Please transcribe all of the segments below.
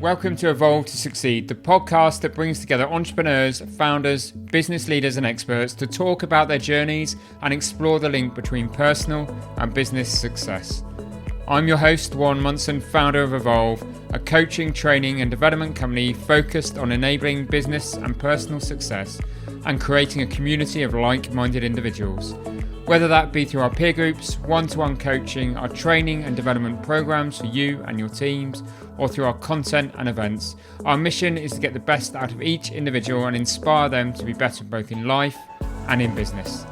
Welcome to Evolve to Succeed, the podcast that brings together entrepreneurs, founders, business leaders and experts to talk about their journeys and explore the link between personal and business success. I'm your host, Warren Munson, founder of Evolve, a coaching, training and development company focused on enabling business and personal success and creating a community of like-minded individuals. Whether that be through our peer groups, one-to-one coaching, our training and development programs for you and your teams, or through our content and events, our mission is to get the best out of each individual and inspire them to be better both in life and in business.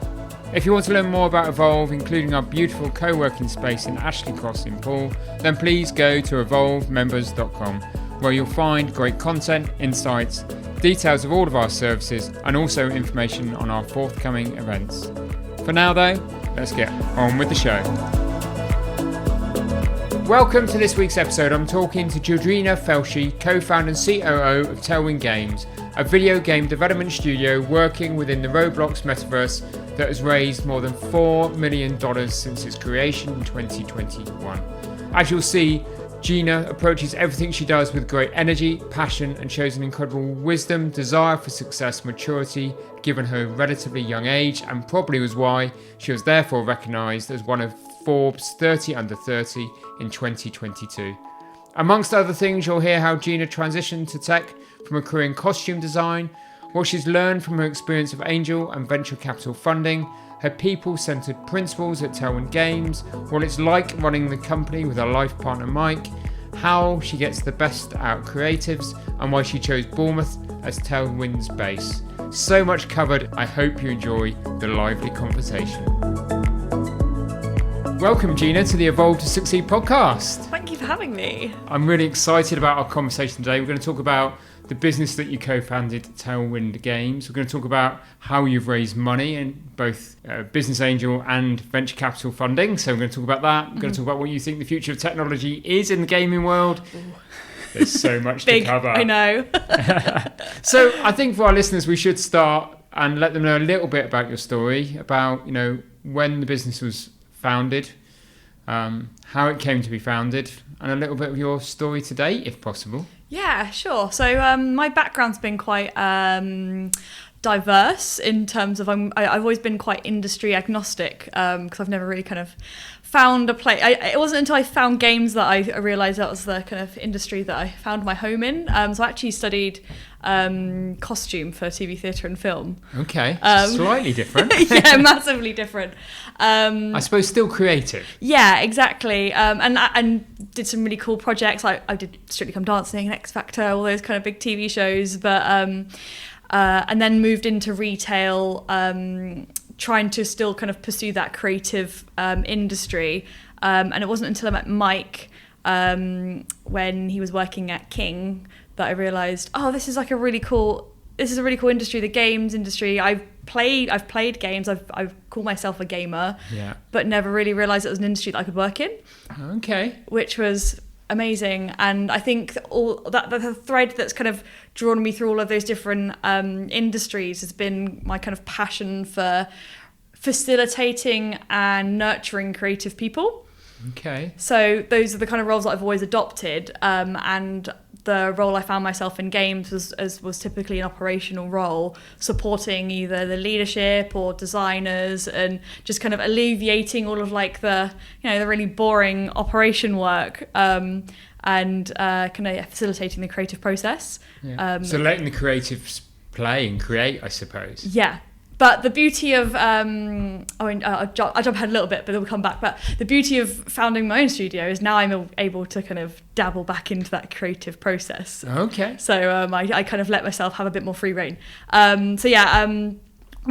If you want to learn more about Evolve, including our beautiful co-working space in Ashley Cross in Poole, then please go to evolvemembers.com, where you'll find great content, insights, details of all of our services, and also information on our forthcoming events. For now though, let's get on with the show. Welcome to this week's episode. I'm talking to Gina Felce, co-founder and COO of Tailwind Games, a video game development studio working within the Roblox metaverse that has raised more than $4 million since its creation in 2021. As you'll see, Gina approaches everything she does with great energy, passion, and shows an incredible wisdom, desire for success, maturity, given her relatively young age, and probably was why she was therefore recognised as one of Forbes 30 under 30 in 2022. Amongst other things, you'll hear how Gina transitioned to tech from a career in costume design, what she's learned from her experience of angel and venture capital funding, her people-centered principles at Tailwind Games, what it's like running the company with her life partner Mike, how she gets the best out of creatives, and why she chose Bournemouth as Tailwind's base. So much covered. I hope you enjoy the lively conversation. Welcome, Gina, to the Evolve to Succeed podcast. Thank you for having me. I'm really excited about our conversation today. We're going to talk about the business that you co-founded, Tailwind Games. We're going to talk about how you've raised money in both business angel and venture capital funding. So we're going to talk about that. We're going to talk about what you think the future of technology is in the gaming world. Ooh. There's so much to cover. I know. So I think for our listeners, we should start and let them know a little bit about your story, about when the business was founded, how it came to be founded, and a little bit of your story today, if possible. Yeah, sure. So my background's been quite diverse in terms of I've always been quite industry agnostic because I've never really kind of found a place. It wasn't until I found games that I realised that was the kind of industry that I found my home in. So I actually studied costume for TV, theatre and film. Okay, slightly different. Yeah, massively different. I suppose still creative. Yeah, exactly. And did some really cool projects. I did Strictly Come Dancing, X Factor, all those kind of big TV shows. But and then moved into retail, trying to still kind of pursue that creative industry. And it wasn't until I met Mike when he was working at King that I realised, this is a really cool industry, the games industry. I've played games. I call myself a gamer, yeah, but never really realised it was an industry that I could work in. Okay. Which was amazing. And I think all that the thread that's kind of drawn me through all of those different industries has been my kind of passion for facilitating and nurturing creative people. Okay. So those are the kind of roles that I've always adopted, and the role I found myself in games was typically an operational role, supporting either the leadership or designers, and just kind of alleviating all of the really boring operation work, and kind of facilitating the creative process. Yeah. So letting the creatives play and create, I suppose. Yeah. But the beauty of, I'll jump ahead a little bit, but then we'll come back. But the beauty of founding my own studio is now I'm able to kind of dabble back into that creative process. Okay. So I kind of let myself have a bit more free reign. When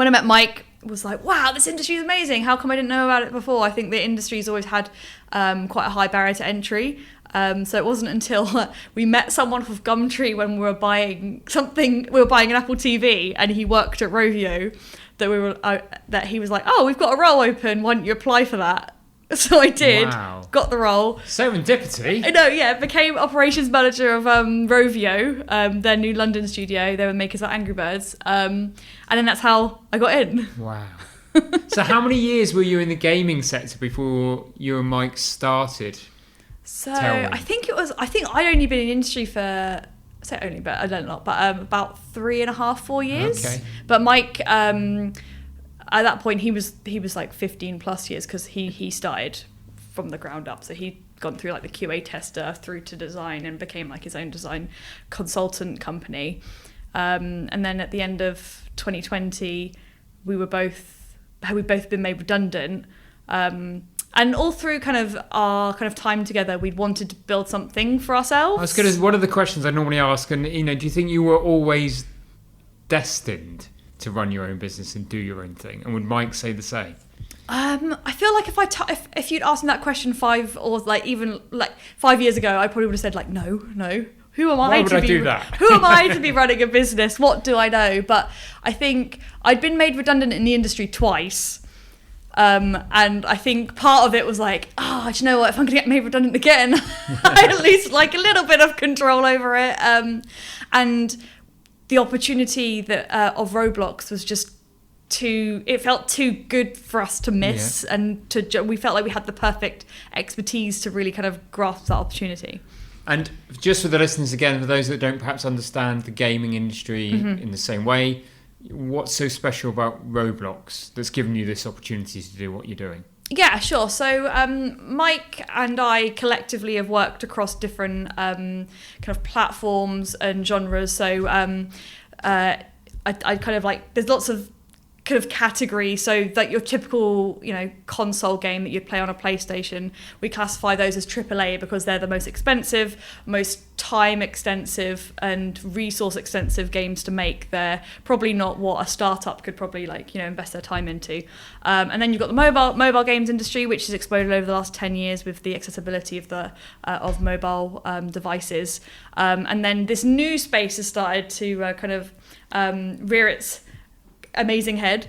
I met Mike, was like, wow, this industry is amazing. How come I didn't know about it before? I think the industry's always had quite a high barrier to entry. So it wasn't until we met someone off of Gumtree when we were buying an Apple TV, and he worked at Rovio, that he was like, oh, we've got a role open, why don't you apply for that? So I did. Wow. Got the role. Serendipity. I know, yeah. Became operations manager of Rovio, their new London studio. They were makers of Angry Birds. And then that's how I got in. Wow. So how many years were you in the gaming sector before you and Mike started? So Tailwind? I think I'd only been in the industry for, I say only, but I don't know, but about 3.5, 4 years. Okay. But Mike, at that point, he was like 15 plus years because he started from the ground up. So he'd gone through like the QA tester through to design and became like his own design consultant company. And then at the end of 2020, we'd both been made redundant. And all through kind of our kind of time together, we'd wanted to build something for ourselves. I was going to. One of the questions I normally ask, and do you think you were always destined to run your own business and do your own thing? And would Mike say the same? I feel like if you'd asked me that question 5 or like even like 5 years ago, I probably would have said like no. Who am I Why would I do that? Who am I to be running a business? What do I know? But I think I'd been made redundant in the industry twice. And I think part of it was like, do you know what? If I'm going to get made redundant again, I at least like a little bit of control over it. And the opportunity that of Roblox was just it felt too good for us to miss, and we felt like we had the perfect expertise to really kind of grasp that opportunity. And just for the listeners again, for those that don't perhaps understand the gaming industry in the same way, what's so special about Roblox that's given you this opportunity to do what you're doing? Yeah, sure. So Mike and I collectively have worked across different kind of platforms and genres. So I kind of like, there's lots of kind of category, so that your typical console game that you'd play on a PlayStation, we classify those as AAA because they're the most expensive, most time extensive and resource extensive games to make. They're probably not what a startup could probably invest their time into. And then you've got the mobile games industry, which has exploded over the last 10 years with the accessibility of mobile devices. And then this new space has started to kind of rear its amazing head,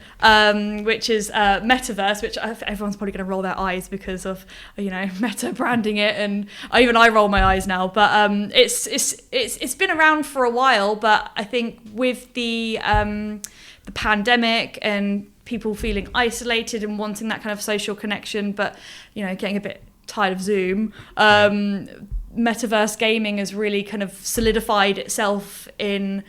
which is metaverse, which everyone's probably going to roll their eyes because of Meta branding it, and even I roll my eyes now. But it's been around for a while. But I think with the pandemic and people feeling isolated and wanting that kind of social connection, but getting a bit tired of Zoom, metaverse gaming has really kind of solidified itself in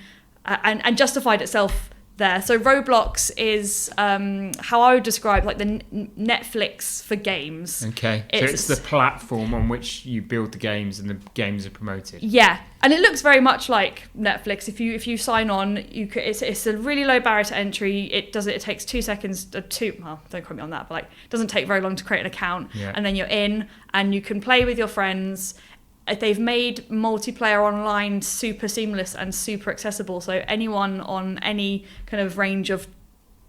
and justified itself there. So Roblox is how I would describe like the Netflix for games. Okay, so it's the platform on which you build the games and the games are promoted. Yeah, and it looks very much like Netflix. If you sign on, it's a really low barrier to entry. It takes 2 seconds well, don't quote me on that, but like it doesn't take very long to create an account, and then you're in and you can play with your friends. They've made multiplayer online super seamless and super accessible, so anyone on any kind of range of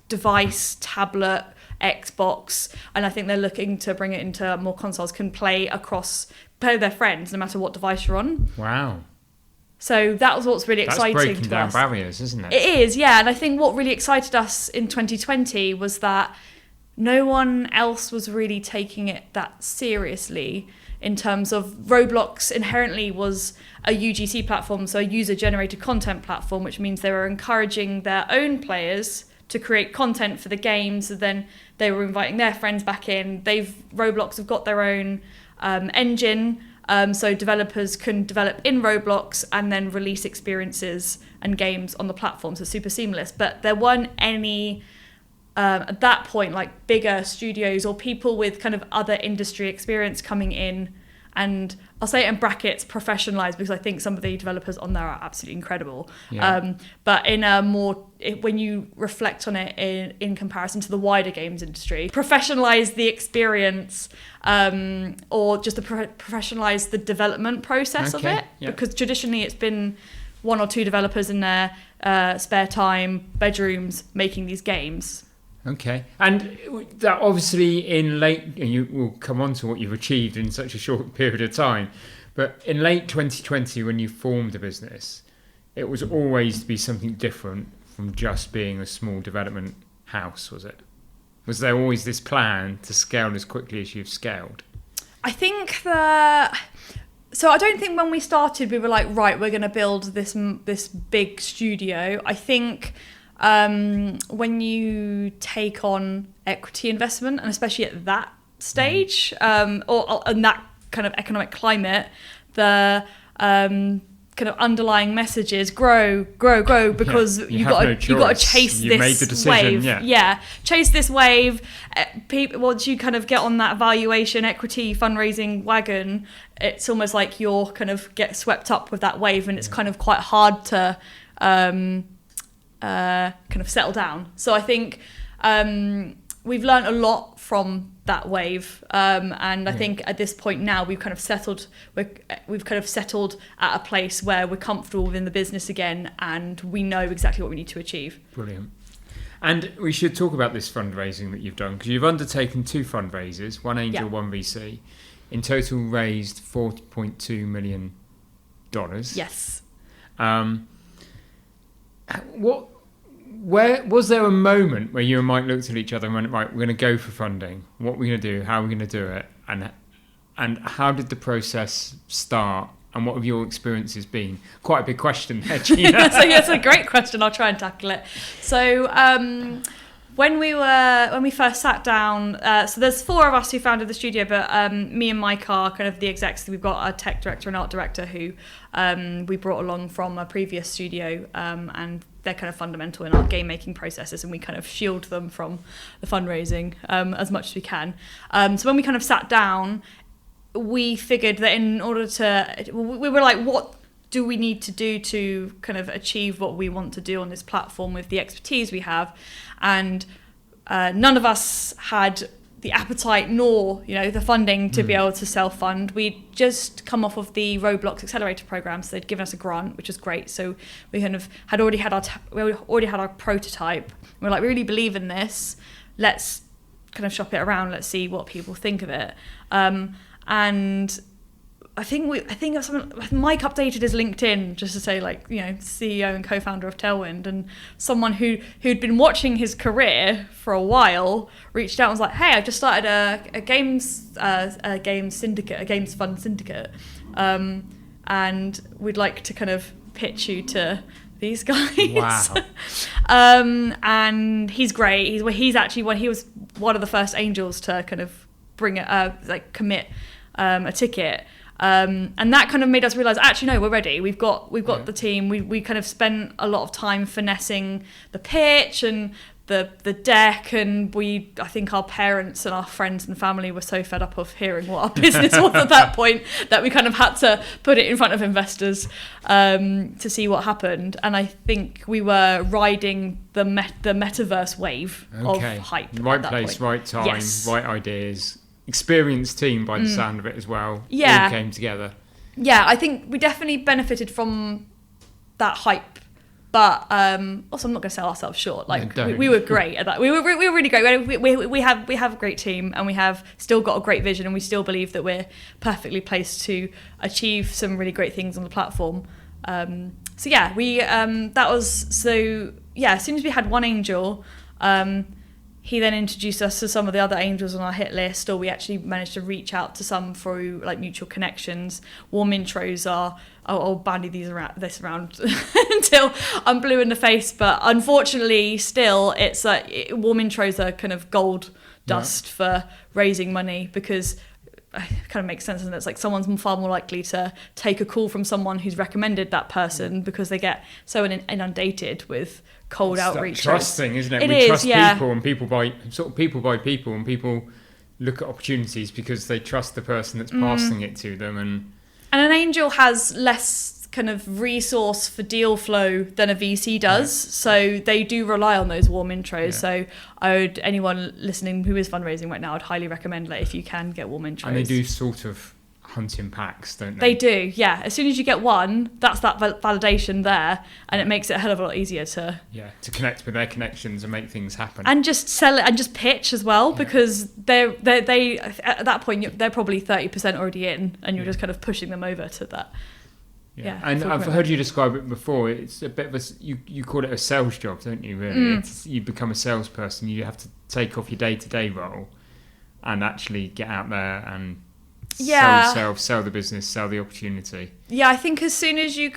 device, tablet, Xbox, and I think they're looking to bring it into more consoles, can play with their friends no matter what device you're on. Wow. So that was what's really exciting to us. That's breaking down barriers, isn't it? It is, yeah. And I think what really excited us in 2020 was that no one else was really taking it that seriously. In terms of Roblox inherently was a UGC platform, so a user-generated content platform, which means they were encouraging their own players to create content for the games. So then they were inviting their friends back in. Roblox have got their own engine, so developers can develop in Roblox and then release experiences and games on the platform. So super seamless. But there weren't any at that point, like bigger studios or people with kind of other industry experience coming in, and I'll say it in brackets, professionalized, because I think some of the developers on there are absolutely incredible. Yeah. But in a when you reflect on it in comparison to the wider games industry, professionalize the experience, or just professionalize the development process of it, because traditionally it's been 1 or 2 developers in their spare time, bedrooms, making these games. Okay, and that obviously and you will come on to what you've achieved in such a short period of time, but in late 2020 when you formed the business, it was always to be something different from just being a small development house, was it? Was there always this plan to scale as quickly as you've scaled? I think so I don't think when we started we were like, right, we're going to build this big studio. I think when you take on equity investment, and especially at that stage, or in that kind of economic climate, the kind of underlying message is grow because you got to chase you made the this decision, wave. Chase this wave. People, once you kind of get on that valuation, equity, fundraising wagon, it's almost like you're kind of get swept up with that wave, and it's kind of quite hard to kind of settle down. So I think we've learned a lot from that wave, and I think at this point now we've kind of settled at a place where we're comfortable within the business again, and we know exactly what we need to achieve. Brilliant. And we should talk about this fundraising that you've done, because you've undertaken 2 fundraisers, one angel, one VC, in total raised $4.2 million. Yes. Where was there a moment where you and Mike looked at each other and went, right, we're going to go for funding? What are we going to do? How are we going to do it? And how did the process start? And what have your experiences been? Quite a big question there, Gina. So it's a great question. I'll try and tackle it. So when we first sat down, so there's 4 of us who founded the studio, but me and Mike are kind of the execs. We've got a tech director and art director who we brought along from a previous studio, and they're kind of fundamental in our game making processes, and we kind of shield them from the fundraising as much as we can. So when we kind of sat down, we figured that in order to, we were like, what do we need to do to kind of achieve what we want to do on this platform with the expertise we have? And none of us had the appetite nor the funding to be able to self-fund. We'd just come off of the Roblox accelerator program, so they'd given us a grant, which was great. So we kind of had already had our prototype. We were like, we really believe in this. Let's kind of shop it around. Let's see what people think of it. And I think Mike updated his LinkedIn just to say, like, CEO and co-founder of Tailwind, and someone who'd been watching his career for a while reached out and was like, hey, I just started a games syndicate, a games fund syndicate, and we'd like to kind of pitch you to these guys. Wow. And he's great. He was one of the first angels to kind of bring it, commit a ticket. And that kind of made us realize, actually, no, we're ready. We've got the team. We kind of spent a lot of time finessing the pitch and the deck, and I think our parents and our friends and family were so fed up of hearing what our business was at that point that we kind of had to put it in front of investors to see what happened. And I think we were riding the metaverse wave of hype. Right place, right time, right ideas. Experienced team by the sound of it as well. All came together. Yeah, I think we definitely benefited from that hype, but also I'm not going to sell ourselves short. Like, we were great at that. We were really great. We have a great team, and we have still got a great vision, and we still believe that we're perfectly placed to achieve some really great things on the platform. As soon as we had one angel, he then introduced us to some of the other angels on our hit list, or we actually managed to reach out to some through like mutual connections. Warm intros are, I'll bandy this around until I'm blue in the face, but unfortunately still it's warm intros are kind of gold dust for raising money, because it kind of makes sense, and it's like someone's far more likely to take a call from someone who's recommended that person because they get so inundated with cold outreach. It's that trust thing, isn't it? We trust people, and people by people, and people look at opportunities because they trust the person that's passing it to them. And an angel has less kind of resource for deal flow than a VC does, so they do rely on those warm intros. So anyone listening who is fundraising right now, I'd highly recommend that if you can get warm intros. And they do sort of hunt in packs, don't they? They do, yeah. As soon as you get one, that's that validation there, and it makes it a hell of a lot easier to connect with their connections and make things happen, and just sell it and just pitch as well, because they at that point they're probably 30% already in, and you're just kind of pushing them over to that. And I've heard you describe it before. It's a bit of you call it a sales job, don't you? Really, you become a salesperson. You have to take off your day-to-day role and actually get out there and sell yourself, sell the business, sell the opportunity. Yeah, I think as soon as you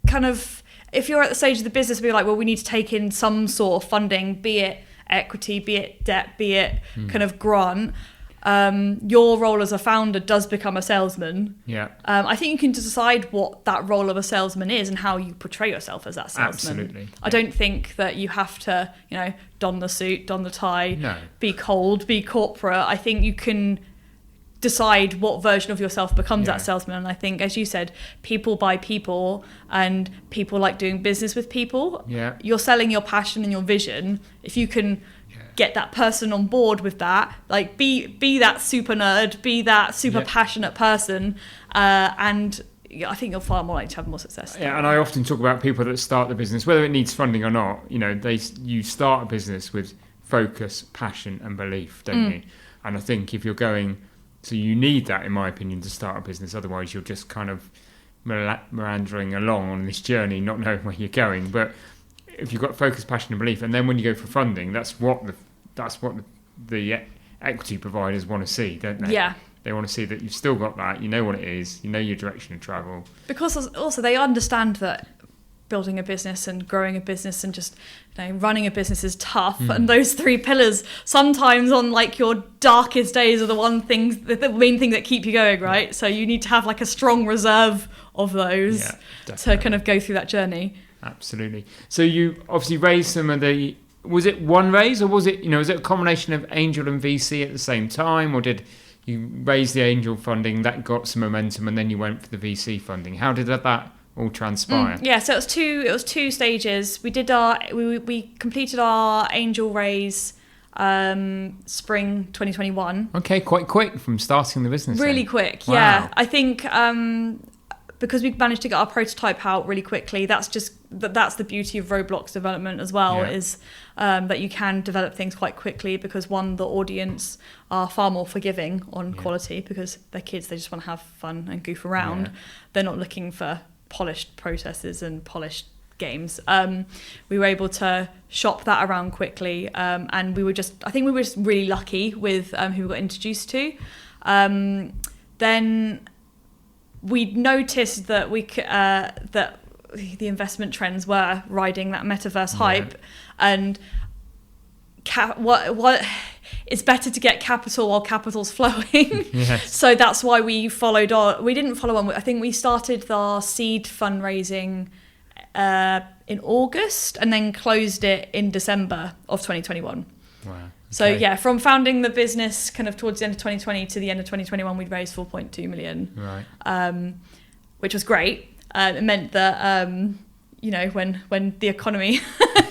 kind of, if you're at the stage of the business where you're like, well, we need to take in some sort of funding, be it equity, be it debt, be it kind of grant, your role as a founder does become a salesman. Yeah. I think you can decide what that role of a salesman is and how you portray yourself as that salesman. Absolutely. I don't think that you have to, don the suit, don the tie, No. be cold, be corporate. I think you can decide what version of yourself becomes that salesman. And I think, as you said, people buy people, and people like doing business with people. Yeah. You're selling your passion and your vision. If you can get that person on board with that, like be that super nerd, be that super passionate person, and I think you're far more likely to have more success. Yeah, and I often talk about people that start the business, whether it needs funding or not. You start a business with focus, passion, and belief, don't you? And I think if you're going, so you need that, in my opinion, to start a business. Otherwise, you're just kind of meandering along on this journey, not knowing where you're going. But if you've got focus, passion, and belief, and then when you go for funding, that's what the equity providers want to see, don't they? Yeah. They want to see that you've still got that, you know what it is, you know your direction of travel. Because also they understand that building a business and growing a business and just running a business is tough, and those 3 pillars sometimes on like your darkest days are the main thing that keep you going, right? So you need to have like a strong reserve of those to kind of go through that journey. Absolutely. So you obviously raised some of the, was it one raise, or was it a combination of angel and VC at the same time, or did you raise the angel funding that got some momentum and then you went for the VC funding? How did that all transpire? So it was two stages. We completed our angel raise spring 2021. Okay, quite quick from starting the business. Really then. quick, wow. yeah. I think because we managed to get our prototype out really quickly, that's the beauty of Roblox development as well, is that you can develop things quite quickly because, one, the audience are far more forgiving on quality because they're kids, they just want to have fun and goof around. Yeah. They're not looking for polished processes and polished games. We were able to shop that around quickly, and I think we were just really lucky with who we got introduced to. Then we noticed that that the investment trends were riding that metaverse hype, and what it's better to get capital while capital's flowing. Yes. So that's why we followed on. We didn't follow on. I think we started our seed fundraising in August and then closed it in December of 2021. Wow. Okay. So from founding the business kind of towards the end of 2020 to the end of 2021, we'd raised 4.2 million, right? Which was great. It meant that when the economy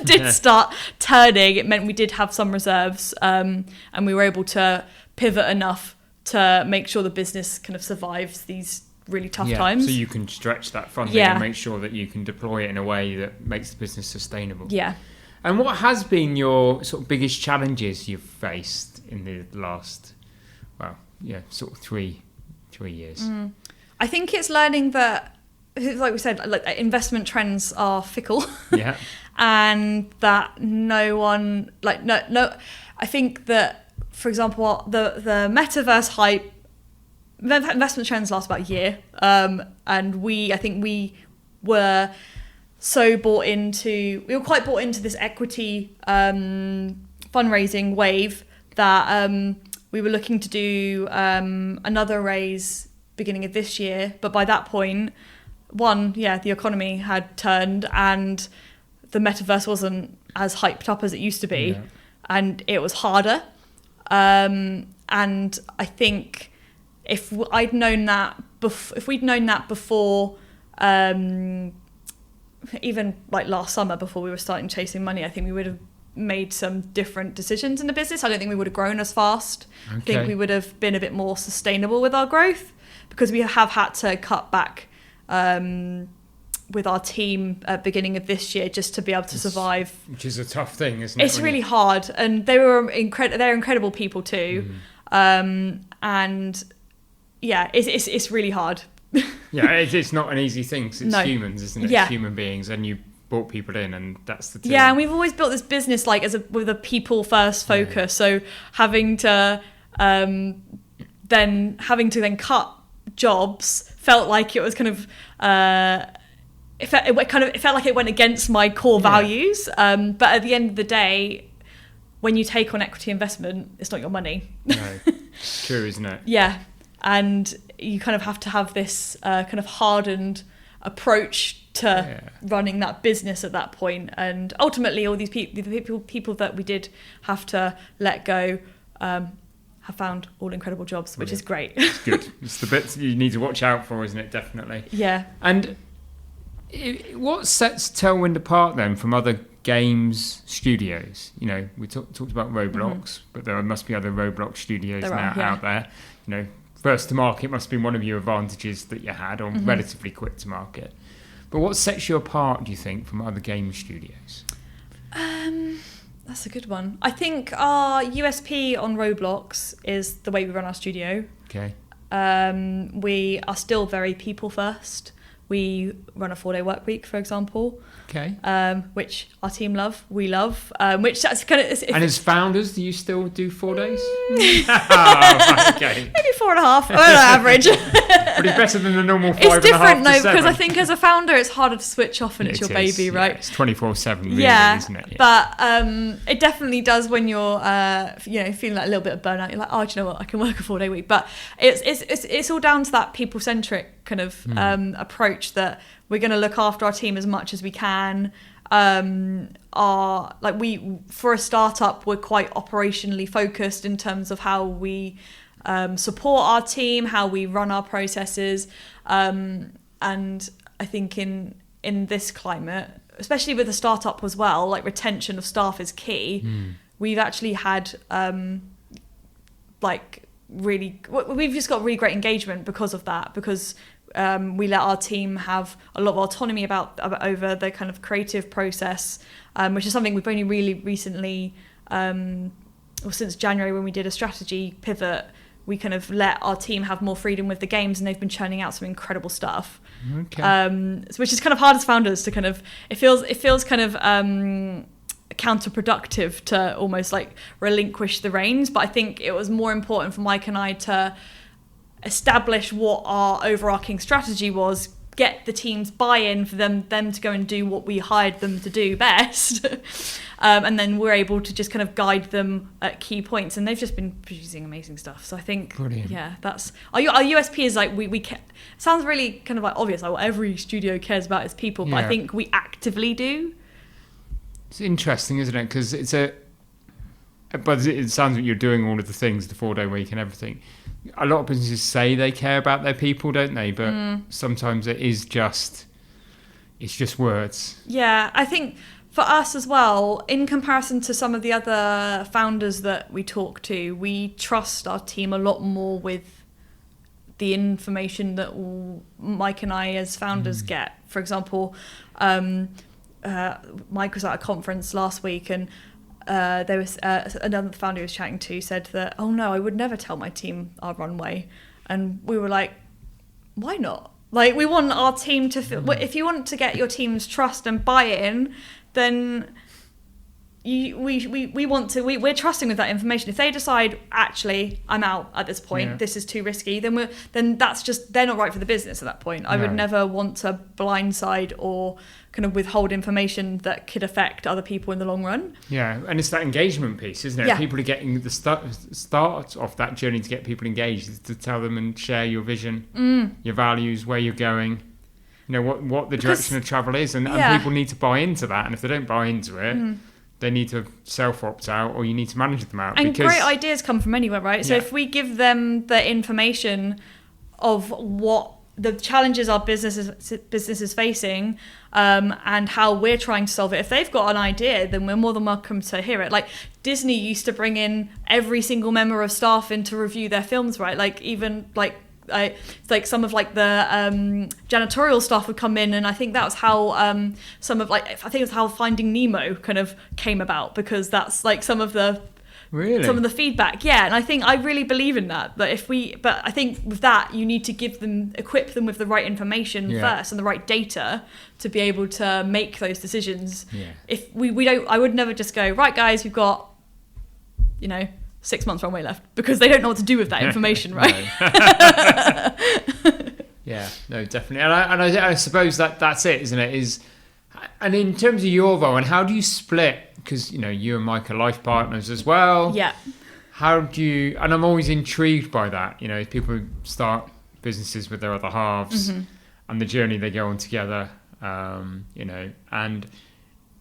did start turning, it meant we did have some reserves, and we were able to pivot enough to make sure the business kind of survives these really tough times. So you can stretch that funding and make sure that you can deploy it in a way that makes the business sustainable. Yeah. And what has been your sort of biggest challenges you've faced in the last, sort of three years? I think it's learning that, like we said, like investment trends are fickle. Yeah. And that no. I think that, for example, the metaverse hype, investment trends last about a year, and I think we were quite bought into this equity fundraising wave that we were looking to do another raise beginning of this year, but by that point, the economy had turned and the metaverse wasn't as hyped up as it used to be, and it was harder. And I think if we'd known that before, even like last summer before we were starting chasing money, I think we would have made some different decisions in the business. I don't think we would have grown as fast. Okay. I think we would have been a bit more sustainable with our growth because we have had to cut back with our team at the beginning of this year just to be able to survive. Which is a tough thing, isn't it? It's really hard, and they're incredible people too. And it's really hard. It's not an easy thing because it's humans, isn't it? It's human beings, and you brought people in, and that's the team. Yeah, and we've always built this business with a people first focus. So having to then cut jobs felt like it was kind of it felt like it went against my core values. But at the end of the day, when you take on equity investment, it's not your money. No. True, isn't it? Yeah, and you kind of have to have this kind of hardened approach to running that business at that point. And ultimately, all these people that we did have to let go have found all incredible jobs, which is great. It's good. It's the bits you need to watch out for, isn't it? Definitely. Yeah. And what sets Tailwind apart then from other games studios? You know, we talked about Roblox, but there must be other Roblox studios out there. You know, first to market must be one of your advantages that you had, or relatively quick to market. But what sets you apart, do you think, from other game studios? That's a good one. I think our USP on Roblox is the way we run our studio. Okay. We are still very people first. We run a 4-day work week, for example. Okay. Which our team love, we love. Which that's kind of. And as founders, do you still do 4 days? Okay. Maybe 4.5 on average. But it's better than the normal 5.5 to 7. It's different though, because I think as a founder, it's harder to switch off and it's your baby, right? It's 24/7, really, isn't it? But it definitely does when you're, feeling like a little bit of burnout. You're like, oh, do you know what? I can work a 4-day week. But it's all down to that people-centric kind of approach that we're going to look after our team as much as we can. For a startup, we're quite operationally focused in terms of how we support our team, how we run our processes, and I think in this climate, especially with a startup as well, like retention of staff is key. We've actually had we've just got really great engagement because of that, because we let our team have a lot of autonomy about over the kind of creative process, which is something we've only really recently, since January when we did a strategy pivot, we kind of let our team have more freedom with the games, and they've been churning out some incredible stuff. Okay. Which is kind of hard as founders to kind of, it feels kind of counterproductive to almost like relinquish the reins, but I think it was more important for Mike and I to establish what our overarching strategy was, get the team's buy-in for them to go and do what we hired them to do best, and then we're able to just kind of guide them at key points, and they've just been producing amazing stuff. So I think, brilliant. Yeah, that's our USP is like we sounds really kind of like obvious, like what every studio cares about is people, but I think we actively do. It's interesting, isn't it? Because but it sounds like you're doing all of the things, the 4-day week and everything. A lot of businesses say they care about their people, don't they? But sometimes it's just words. Yeah, I think for us as well, in comparison to some of the other founders that we talk to, we trust our team a lot more with the information that Mike and I as founders get. For example, Mike was at a conference last week, and there was another founder he was chatting to said that, oh no, I would never tell my team our runway. And we were like, why not? Like, we want our team to feel, if you want to get your team's trust and buy-in, then we're trusting with that information. If they decide, actually, I'm out at this point, this is too risky, then that's just, they're not right for the business at that point. I would never want to blindside or kind of withhold information that could affect other people in the long run. Yeah, and it's that engagement piece, isn't it? Yeah. People are getting the start of that journey to get people engaged, is to tell them and share your vision, your values, where you're going, you know, what the direction of travel is, and people need to buy into that. And if they don't buy into it, they need to self-opt out, or you need to manage them out. And great ideas come from anywhere, right? So if we give them the information of what the challenges our business is facing, and how we're trying to solve it, if they've got an idea, then we're more than welcome to hear it. Like Disney used to bring in every single member of staff in to review their films, right? Like even like like some of like the janitorial staff would come in, and I think that's how some of I think it's how Finding Nemo kind of came about, because that's like some of the feedback. Yeah, and I really believe in that. But I think with that, you need to equip them with the right information first and the right data to be able to make those decisions. Yeah. If we don't, I would never just go, right guys, we've got 6 months runway left, because they don't know what to do with that information, right? Yeah, no, definitely. And I suppose that's it, isn't it? And in terms of your role, and how do you split? Because you and Mike are life partners as well. Yeah. how do you, and I'm always intrigued by that, you know, people who start businesses with their other halves and the journey they go on together, you know, and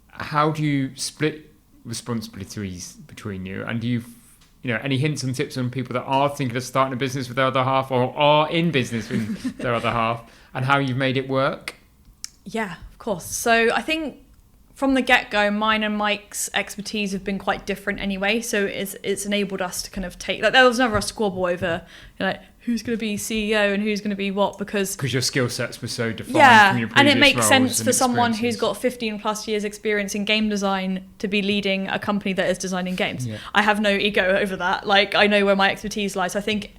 how do you split responsibilities between you? And do you know, any hints and tips on people that are thinking of starting a business with their other half or are in business with their other half, and how you've made it work? Yeah, of course. So I think from the get-go, mine and Mike's expertise have been quite different anyway. So it's enabled us to kind of take, like, there was never a squabble over, you know, who's going to be CEO and who's going to be what, because your skill sets were so defined yeah, from your and previous it makes roles sense and for someone who's experiences. got 15 plus years experience in game design to be leading a company that is designing games. Yeah. I have no ego over that. Like, I know where my expertise lies. I think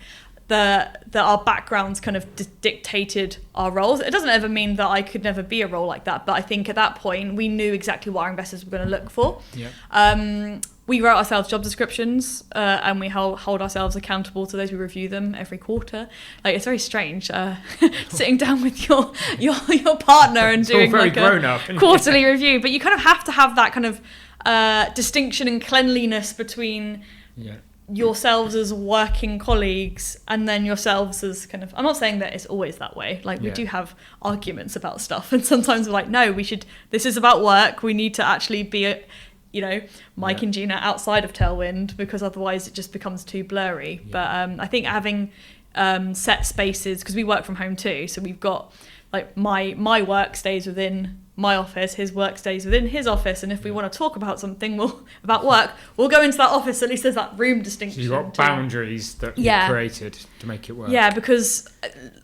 that our backgrounds kind of dictated our roles. It doesn't ever mean that I could never be a role like that, but I think at that point we knew exactly what our investors were going to look for. Yeah. We wrote ourselves job descriptions, and we hold ourselves accountable to those. We review them every quarter. Like, it's very strange sitting down with your partner and doing very like grown up, a quarterly review. But you kind of have to have that kind of distinction and cleanliness between yourselves as working colleagues and then yourselves as kind of, I'm not saying that it's always that way. Like, we do have arguments about stuff, and sometimes we're like, no, this is about work. We need to actually be you know, Mike and Gina outside of Tailwind, because otherwise it just becomes too blurry. But I think having set spaces, because we work from home too, so we've got, like, my work stays within my office, his work stays within his office, and if we want to talk about something about work, we'll go into that office. At least there's that room distinction. So you've got boundaries that you've created to make it work. Yeah, because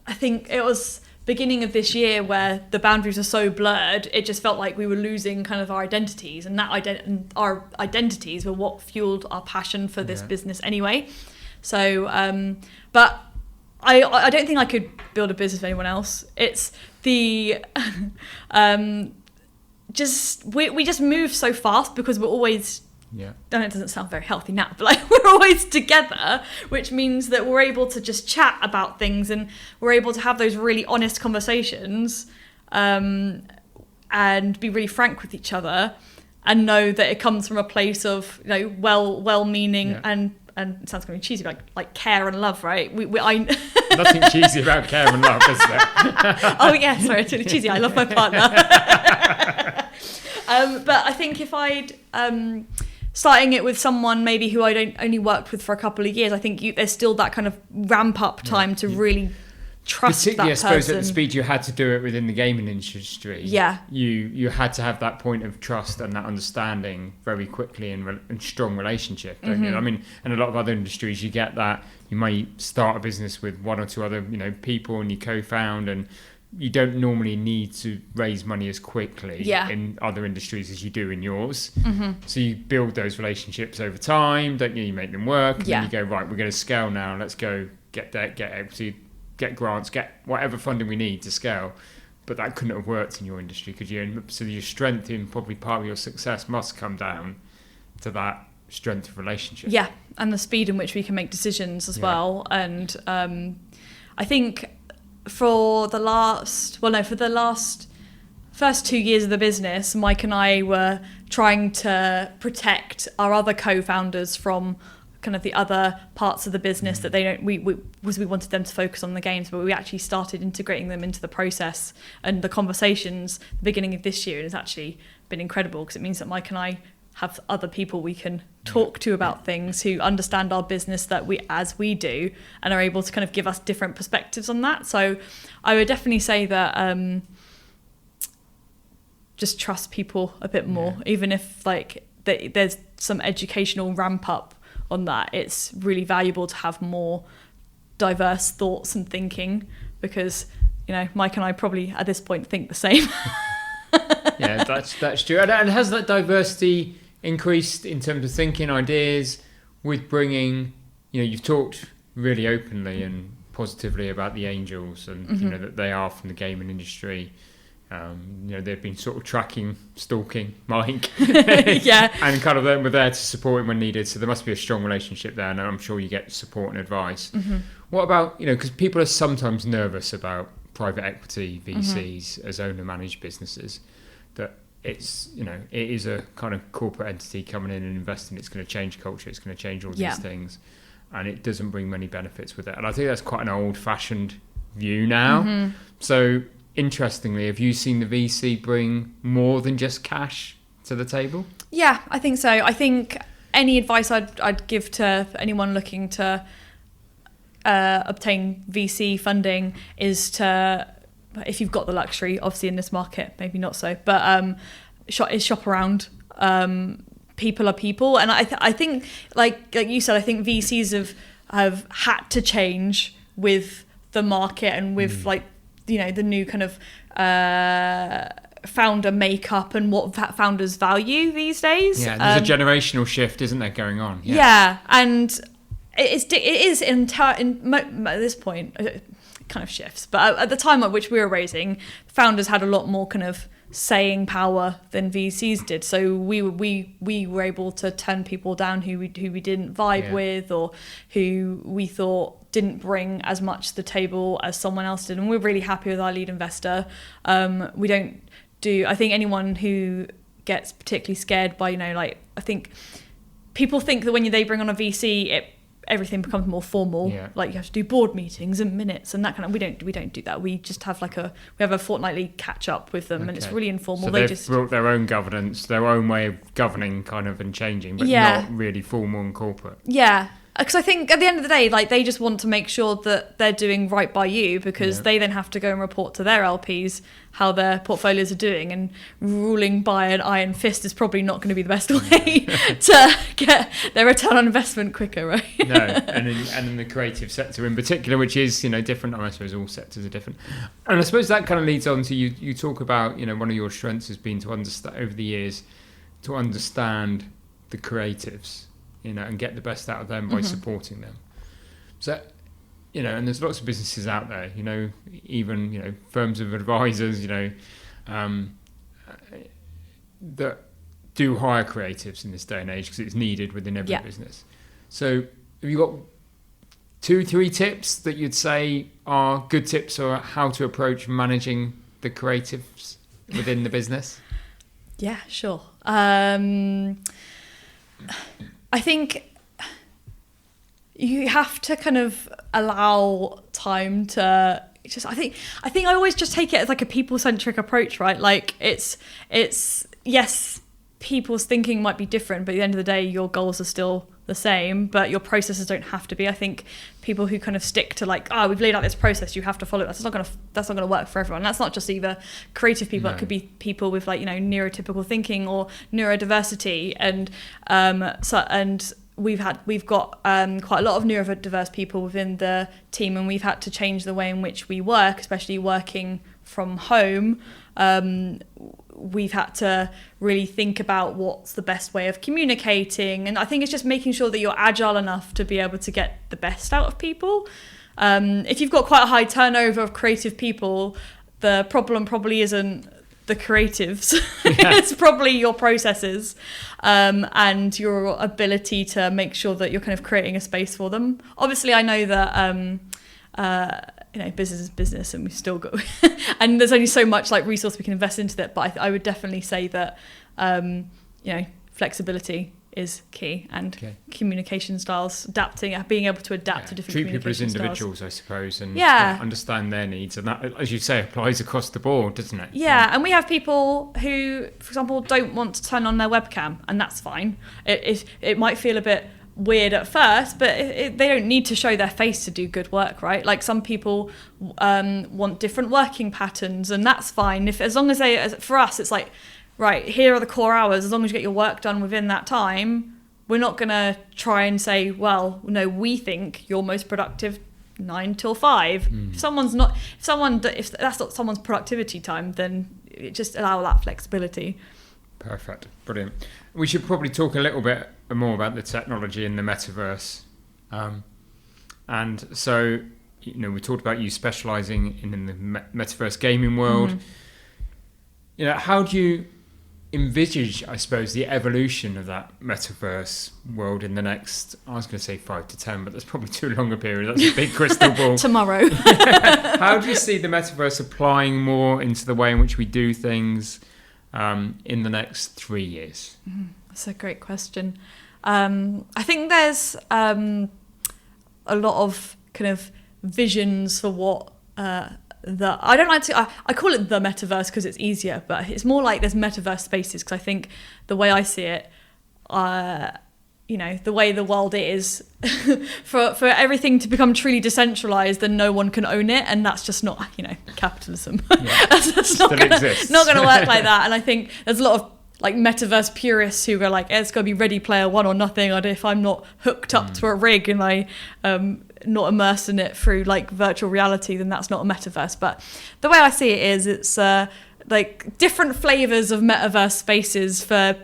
I think it was beginning of this year where the boundaries are so blurred, it just felt like we were losing kind of our identities, and our identities were what fueled our passion for this business anyway. So, but I don't think I could build a business with anyone else. It's the we just move so fast because we're always. I know it doesn't sound very healthy now, but like, we're always together, which means that we're able to just chat about things, and we're able to have those really honest conversations, and be really frank with each other, and know that it comes from a place of, you know, well-meaning and it sounds kind of cheesy, like care and love, right? Nothing cheesy about care and love, is there? Oh yeah, sorry, it's really cheesy. I love my partner. But I think if I'd starting it with someone maybe who I only worked with for a couple of years, I think there's still that kind of ramp up time to really trust particularly, that person. I suppose, at the speed you had to do it within the gaming industry. Yeah. You had to have that point of trust and that understanding very quickly and strong relationship, don't you? I mean, in a lot of other industries, you get that. You might start a business with one or two other, you know, people, and you co-found, and you don't normally need to raise money as quickly in other industries as you do in yours. So you build those relationships over time, don't you? You make them work, and then you go, right, we're going to scale now. Let's go get debt, get equity, get grants, get whatever funding we need to scale. But that couldn't have worked in your industry, could you? And so your strength in probably part of your success must come down to that strength of relationship. Yeah, and the speed in which we can make decisions as well. And I think for the last first 2 years of the business, Mike and I were trying to protect our other co-founders from kind of the other parts of the business that they don't. We wanted them to focus on the games, but we actually started integrating them into the process and the conversations at the beginning of this year, and it's actually been incredible because it means that Mike and I have other people we can talk to about things who understand our business as we do, and are able to kind of give us different perspectives on that. So I would definitely say that just trust people a bit more, even if like there's some educational ramp up on that. It's really valuable to have more diverse thoughts and thinking, because, you know, Mike and I probably at this point think the same. Yeah, that's true. And has that diversity increased in terms of thinking, ideas, with bringing, you know, you've talked really openly and positively about the angels, and you know that they are from the gaming industry. You know, they've been sort of stalking Mike, and kind of then were there to support him when needed. So there must be a strong relationship there, and I'm sure you get support and advice. What about, you know, because people are sometimes nervous about private equity VCs as owner-managed businesses, that it's, you know, it is a kind of corporate entity coming in and investing. It's going to change culture. It's going to change all these things, and it doesn't bring many benefits with it. And I think that's quite an old-fashioned view now. So interestingly, have you seen the VC bring more than just cash to the table? Yeah, I think so. I think any advice I'd give to anyone looking to obtain VC funding is to, if you've got the luxury, obviously in this market, maybe not so, but shop around. People are people, and I think like you said, I think VCs have had to change with the market and with like, you know, the new kind of founder makeup and what founders value these days. Yeah, there's a generational shift, isn't there, going on? Yeah, and it is at this point it kind of shifts. But at the time at which we were raising, founders had a lot more kind of saying power than VCs did. So we were able to turn people down who we didn't vibe with, or who we thought didn't bring as much to the table as someone else did. And we're really happy with our lead investor. We don't do, I think anyone who gets particularly scared by, you know, like, I think people think that when they bring on a VC, everything becomes more formal. Like you have to do board meetings and minutes and that kind of. We don't do that. We just have we have a fortnightly catch up with them, and it's really informal. So they've just brought their own governance, their own way of governing, kind of, and changing, but not really formal and corporate. Yeah. Because I think at the end of the day, like, they just want to make sure that they're doing right by you, because they then have to go and report to their LPs how their portfolios are doing, and ruling by an iron fist is probably not going to be the best way to get their return on investment quicker, right? No, and in the creative sector in particular, which is, you know, different. I suppose all sectors are different, and I suppose that kind of leads on to you talk about, you know, one of your strengths has been to understand over the years, to understand the creatives, you know, and get the best out of them by supporting them. So, you know, and there's lots of businesses out there, you know, even, you know, firms of advisors, you know, that do hire creatives in this day and age because it's needed within every business. So have you got 2-3 tips that you'd say are good tips or how to approach managing the creatives within the business? Yeah, sure. I think you have to kind of allow time to just, I think I always just take it as like a people-centric approach, right? Like it's yes, people's thinking might be different, but at the end of the day, your goals are still the same, but your processes don't have to be. I think people who kind of stick to like, we've laid out this process, you have to follow it. That's not going to work for everyone. That's not just either creative people. It could be people with, like, you know, neurotypical thinking or neurodiversity, and we've got quite a lot of neurodiverse people within the team, and we've had to change the way in which we work, especially working from home. We've had to really think about what's the best way of communicating, and I think it's just making sure that you're agile enough to be able to get the best out of people. If you've got quite a high turnover of creative people, the problem probably isn't the creatives. It's probably your processes, and your ability to make sure that you're kind of creating a space for them. Obviously, I know that you know, business is business, and we've still got and there's only so much like resource we can invest into that, but I would definitely say that you know, flexibility is key, and communication styles, being able to adapt to different treat people as individuals styles. I suppose, and understand their needs, and that, as you say, applies across the board, doesn't it? And we have people who, for example, don't want to turn on their webcam, and that's fine. It might feel a bit weird at first, but they don't need to show their face to do good work, right? Like, some people want different working patterns, and that's fine. As long as for us, it's like, right, here are the core hours. As long as you get your work done within that time, we're not going to try and say, well, no, we think you're most productive 9 till 5. If that's not someone's productivity time, then just allow that flexibility. Perfect. Brilliant. We should probably talk a little bit more about the technology in the metaverse. And so, you know, we talked about you specializing in the metaverse gaming world. You know, how do you envisage, I suppose, the evolution of that metaverse world in the next, I was going to say 5 to 10, but that's probably too long a period. That's a big crystal ball. Tomorrow. How do you see the metaverse applying more into the way in which we do things? in the next 3 years? That's a great question. I think there's a lot of kind of visions for what I don't like to I call it the metaverse because it's easier, but it's more like there's metaverse spaces, because I think the way I see it, the way the world is, for everything to become truly decentralized, then no one can own it, and that's just not capitalism. Yeah. That's not gonna work like that. And I think there's a lot of like metaverse purists who are like, it's got to be Ready Player One or nothing. And if I'm not hooked up to a rig and I not immersed in it through like virtual reality, then that's not a metaverse. But the way I see it is, it's like different flavors of metaverse spaces for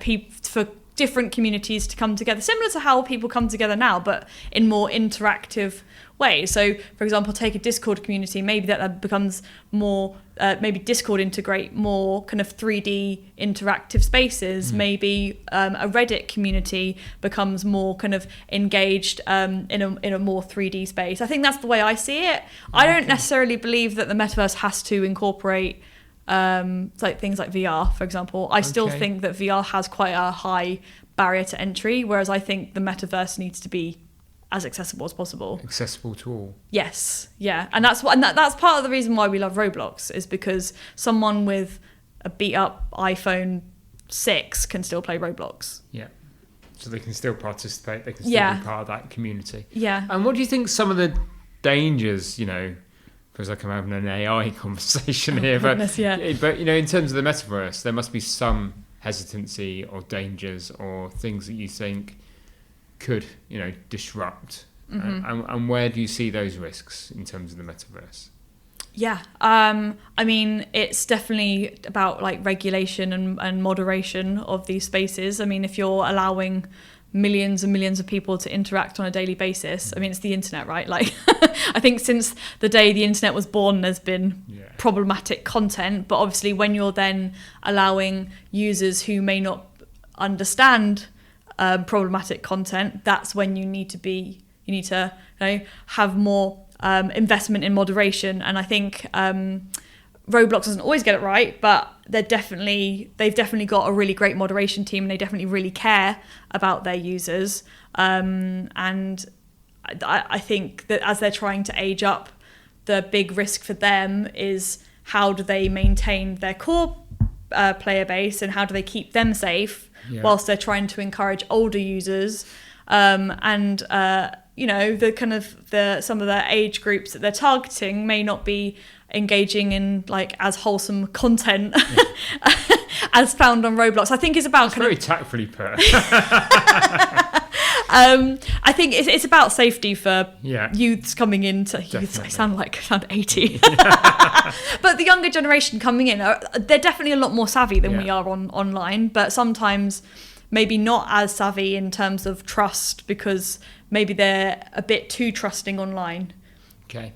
different communities to come together, similar to how people come together now, but in more interactive ways. So, for example, take a Discord community, maybe that becomes more, maybe Discord integrate more kind of 3D interactive spaces. Maybe a Reddit community becomes more kind of engaged in a more 3D space. I think that's the way I see it. I don't necessarily believe that the metaverse has to incorporate like things like VR, for example. I still think that VR has quite a high barrier to entry, whereas I think the metaverse needs to be as accessible as possible. Accessible to all. Yes, yeah, and that's part of the reason why we love Roblox, is because someone with a beat up iPhone 6 can still play Roblox. Yeah, so they can still participate. They can still be part of that community. Yeah. And what do you think some of the dangers? Feels like I'm having an AI conversation here, but in terms of the metaverse, there must be some hesitancy or dangers or things that you think could, disrupt. And where do you see those risks in terms of the metaverse? Yeah, I mean, it's definitely about like regulation and moderation of these spaces. I mean, if you're allowing millions and millions of people to interact on a daily basis, I mean, it's the internet, right? Like, I think since the day the internet was born, there's been problematic content. But obviously, when you're then allowing users who may not understand problematic content, that's when you need to have more investment in moderation. And I think Roblox doesn't always get it right, but they've definitely got a really great moderation team, and they definitely really care about their users. And I think that as they're trying to age up, the big risk for them is how do they maintain their core player base, and how do they keep them safe whilst they're trying to encourage older users, the kind of some of the age groups that they're targeting may not be engaging in like as wholesome content as found on Roblox. I think it's about very tactfully put. I think it's about safety for youths coming into youths. I sound 80, but the younger generation coming in, they're definitely a lot more savvy than we are online. But sometimes maybe not as savvy in terms of trust, because maybe they're a bit too trusting online. Okay.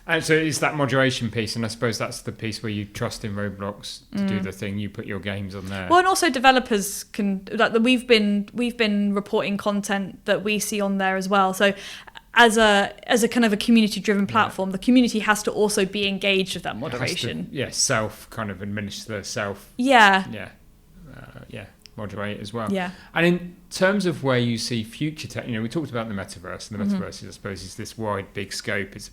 And so it's that moderation piece, and I suppose that's the piece where you trust in Roblox to do the thing. You put your games on there. Well, and also developers can. We've been reporting content that we see on there as well. So, as a kind of a community-driven platform, the community has to also be engaged with that moderation. Self kind of administer self. Moderate as well. Yeah. And in terms of where you see future tech, we talked about the metaverse, and the metaverse, I suppose, is this wide, big scope. It's a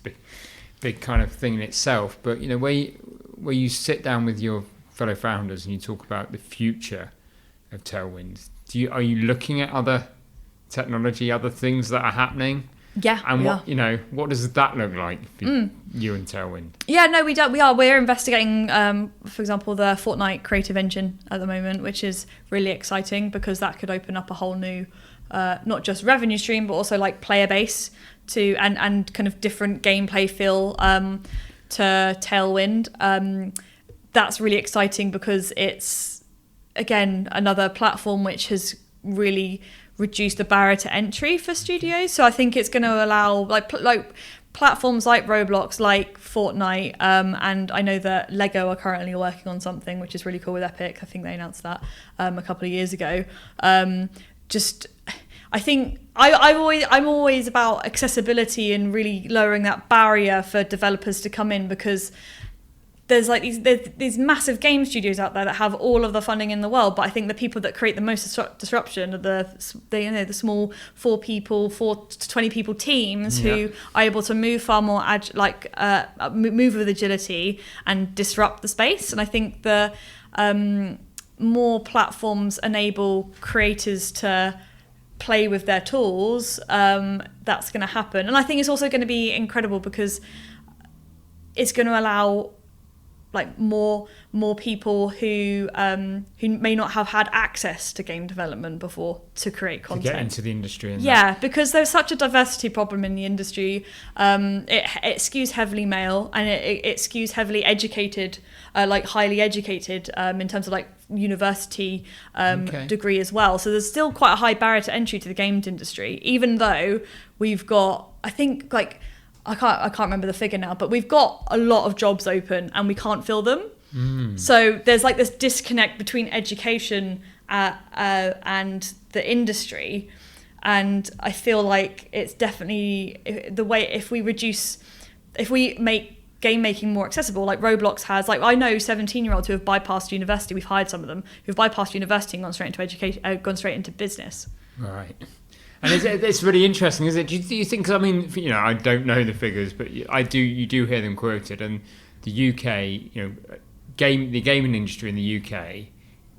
big kind of thing in itself. But where you sit down with your fellow founders and you talk about the future of Tailwind, are you looking at other technology, other things that are happening? Yeah. And what does that look like for you and Tailwind? Yeah, no, we don't. We're investigating, for example, the Fortnite creative engine at the moment, which is really exciting because that could open up a whole new, not just revenue stream, but also like player base and kind of different gameplay feel to Tailwind. That's really exciting because it's, again, another platform which has really reduce the barrier to entry for studios. So I think it's going to allow like platforms like Roblox, like Fortnite, and I know that Lego are currently working on something which is really cool with Epic. I think they announced that a couple of years ago. I think I'm always about accessibility and really lowering that barrier for developers to come in, because there's like these massive game studios out there that have all of the funding in the world, but I think the people that create the most disruption are the small 4 to 20 people teams who are able to move far more move with agility and disrupt the space. And I think the more platforms enable creators to play with their tools, that's going to happen. And I think it's also going to be incredible because it's going to allow like more people who may not have had access to game development before to create content. To get into the industry. Because there's such a diversity problem in the industry. It skews heavily male, and it skews heavily educated, like highly educated, in terms of like university degree as well. So there's still quite a high barrier to entry to the games industry, even though we've got, I think, like, I can't remember the figure now, but we've got a lot of jobs open and we can't fill them. So there's like this disconnect between education and the industry. And I feel like it's definitely the way, if we make game making more accessible, like Roblox has, like I know 17-year-olds who have bypassed university. We've hired some of them who've bypassed university and gone straight into education, gone straight into business. Right. And it's really interesting, isn't it? Do you think? 'Cause I mean, I don't know the figures, but you do hear them quoted. And the UK, the gaming industry in the UK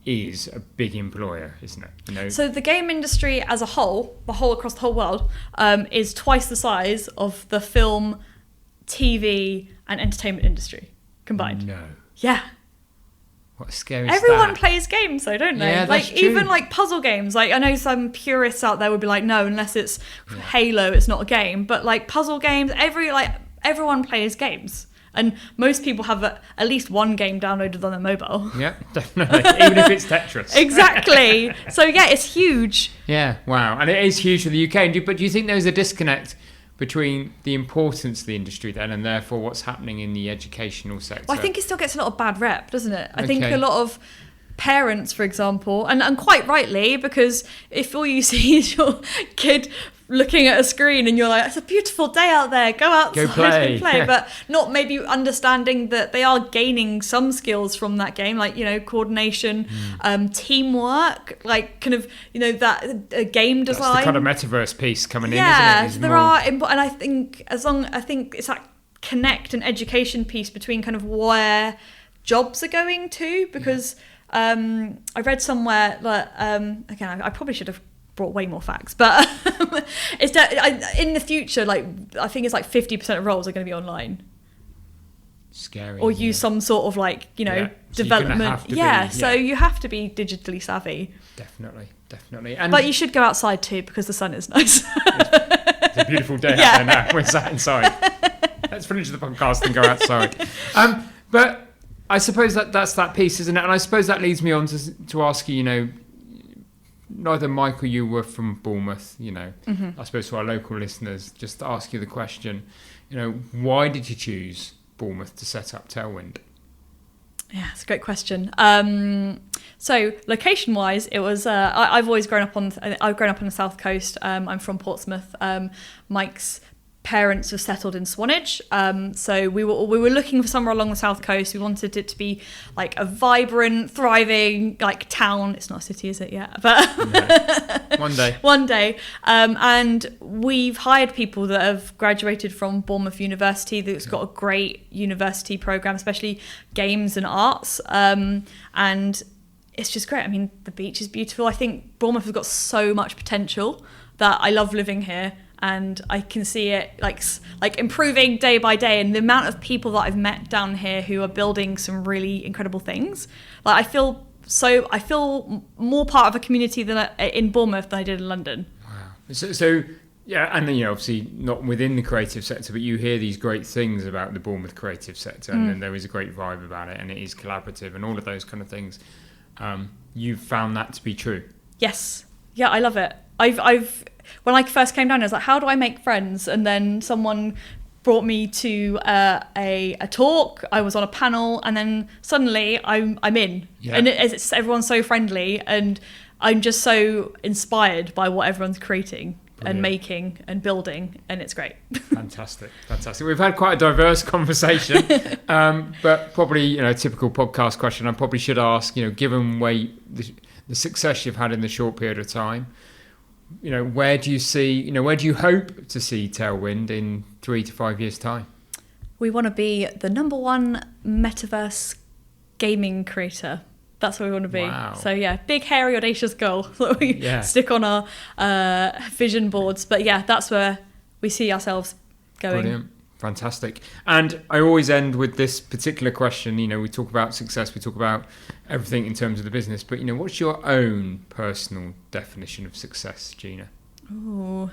is a big employer, isn't it? So the game industry as a whole, across the whole world, is twice the size of the film, TV, and entertainment industry combined. No. Yeah. What a scary Everyone stat. plays games though, don't they? Yeah, that's like true. Even like puzzle games. Like I know some purists out there would be like, no, unless it's Halo, it's not a game. But like puzzle games, everyone plays games. And most people have at least one game downloaded on their mobile. Yeah, definitely. Even if it's Tetris. Exactly. So yeah, it's huge. Yeah, wow. And it is huge for the UK. But do you think there's a disconnect between the importance of the industry then and therefore what's happening in the educational sector? Well, I think it still gets a lot of bad rep, doesn't it? I think a lot of parents, for example, and quite rightly, because if all you see is your kid looking at a screen and you're like, it's a beautiful day out there, go outside and play, but not maybe understanding that they are gaining some skills from that game, like coordination, teamwork, like kind of that game design. That's the kind of metaverse piece coming in, yeah, isn't it? and I think I think it's that connect and education piece between kind of where jobs are going to, because I read somewhere that again I probably should have brought way more facts, but in the future, like I think it's like 50% of roles are going to be online. Scary. Or use some sort of like development. So you have to be digitally savvy. Definitely. But you should go outside too, because the sun is nice. It's a beautiful day out there now. We're sat inside. Let's finish the podcast and go outside. But I suppose that's that piece, isn't it? And I suppose that leads me on to ask you, neither Mike or you were from Bournemouth, I suppose to our local listeners, just to ask you the question, why did you choose Bournemouth to set up Tailwind? Yeah, it's a great question. So location-wise, it was. I've always grown up on the south coast. I'm from Portsmouth. Mike's parents have settled in Swanage, so we were looking for somewhere along the south coast. We wanted it to be like a vibrant, thriving like town. It's not a city, is it yet? But no. One day. And we've hired people that have graduated from Bournemouth University. That's got a great university program, especially games and arts. And it's just great. I mean, the beach is beautiful. I think Bournemouth has got so much potential that I love living here. And I can see it like improving day by day, and the amount of people that I've met down here who are building some really incredible things. Like I feel more part of a community in Bournemouth than I did in London. Wow. So yeah, and then obviously not within the creative sector, but you hear these great things about the Bournemouth creative sector, and then there is a great vibe about it, and it is collaborative, and all of those kind of things. You've found that to be true. Yes. Yeah, I love it. When I first came down, I was like, how do I make friends? And then someone brought me to a talk. I was on a panel, and then suddenly I'm in. Yeah. And everyone's so friendly, and I'm just so inspired by what everyone's creating. and making and building, and it's great. Fantastic. We've had quite a diverse conversation, but probably, a typical podcast question I probably should ask, given the success you've had in the short period of time, where do you hope to see Tailwind in 3 to 5 years' time? We want to be the number one metaverse gaming creator. That's what we want to be. Wow. So yeah, big, hairy, audacious goal that we stick on our vision boards. But yeah, that's where we see ourselves going. Brilliant. Fantastic. And I always end with this particular question. We talk about success, we talk about everything in terms of the business, but what's your own personal definition of success, Gina? Ooh.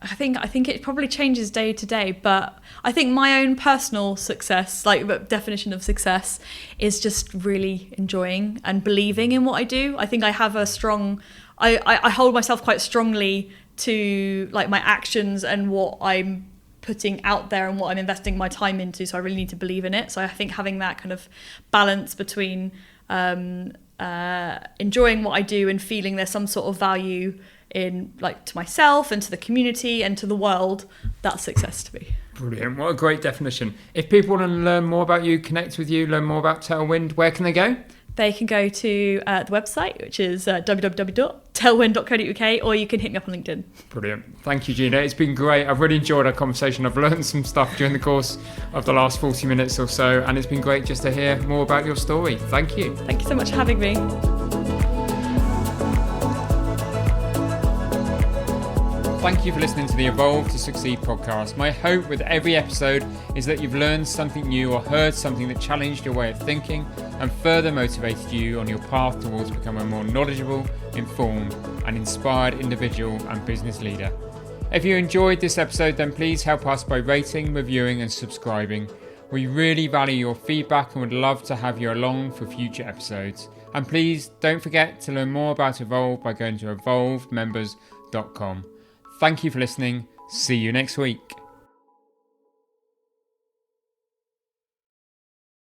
I think it probably changes day to day, but I think my own personal success, definition of success, is just really enjoying and believing in what I do. I think I have a strong, I hold myself quite strongly to my actions and what I'm putting out there and what I'm investing my time into. So I really need to believe in it. So I think having that kind of balance between enjoying what I do and feeling there's some sort of value in to myself and to the community and to the world, that's success to me. Brilliant. What a great definition. If people want to learn more about you, connect with you, learn more about Tailwind, where can they go? They can go to the website, which is www.tailwind.co.uk, or you can hit me up on LinkedIn. Brilliant. Thank you, Gina. It's been great. I've really enjoyed our conversation. I've learned some stuff during the course of the last 40 minutes or so, and it's been great just to hear more about your story. Thank you. Thank you so much for having me. Thank you for listening to the Evolve to Succeed podcast. My hope with every episode is that you've learned something new or heard something that challenged your way of thinking and further motivated you on your path towards becoming a more knowledgeable, informed and inspired individual and business leader. If you enjoyed this episode, then please help us by rating, reviewing and subscribing. We really value your feedback and would love to have you along for future episodes. And please don't forget to learn more about Evolve by going to evolvedmembers.com. Thank you for listening. See you next week.